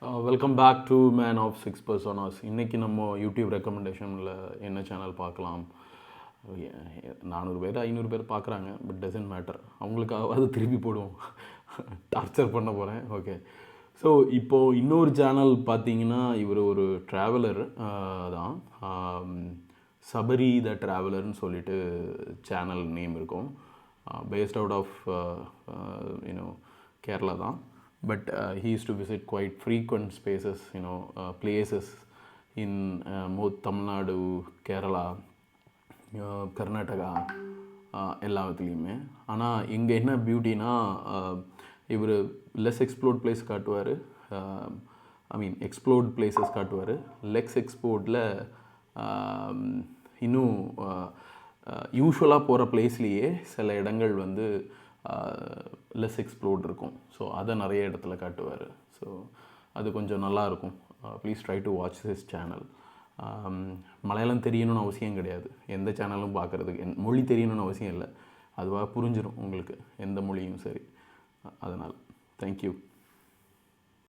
Welcome back to man of 6 Personas. இன்றைக்கி நம்ம YouTube ரெக்கமெண்டேஷனில் என்ன சேனல் பார்க்கலாம். 400 பேர் 500 பேர் பார்க்குறாங்க, பட் டசன்ட் மேட்டர். அவங்களுக்காவது திருப்பி போடுவோம். டார்ச்சர் பண்ண போகிறேன். ஓகே, ஸோ இப்போது இன்னொரு சேனல் பார்த்தீங்கன்னா, இவர் ஒரு ட்ராவலர் தான். சபரி த ட்ராவலர்னு சொல்லிட்டு சேனல் நேம் இருக்கும். பேஸ்ட் அவுட் ஆஃப் கேரளா தான். But he used to visit quite frequent spaces, places in both Tamil Nadu, Kerala, Karnataka, எல்லாத்துலேயுமே. ஆனால் இங்கே என்ன பியூட்டினா, இவர் லெஸ் எக்ஸ்ப்ளோர்ட் பிளேஸ் காட்டுவார், எக்ஸ்ப்ளோர்ட் பிளேசஸ் காட்டுவார். லெஸ் எக்ஸ்ப்ளோர்டில் இன்னும் யூஸ்வலாக போகிற பிளேஸ்லேயே சில இடங்கள் வந்து லெஸ் எக்ஸ்ப்ளோர்ட் இருக்கும். ஸோ அதை நிறைய இடத்துல காட்டுவார். ஸோ அது கொஞ்சம் நல்லாயிருக்கும். Please try to watch this channel. Malayalam தெரியணும்னு அவசியம் கிடையாது. எந்த சேனலும் பார்க்குறதுக்கு மொழி தெரியணும்னு அவசியம் இல்லை. அதுவாக புரிஞ்சிடும் உங்களுக்கு, எந்த மொழியும் சரி. அதனால் தேங்க்யூ.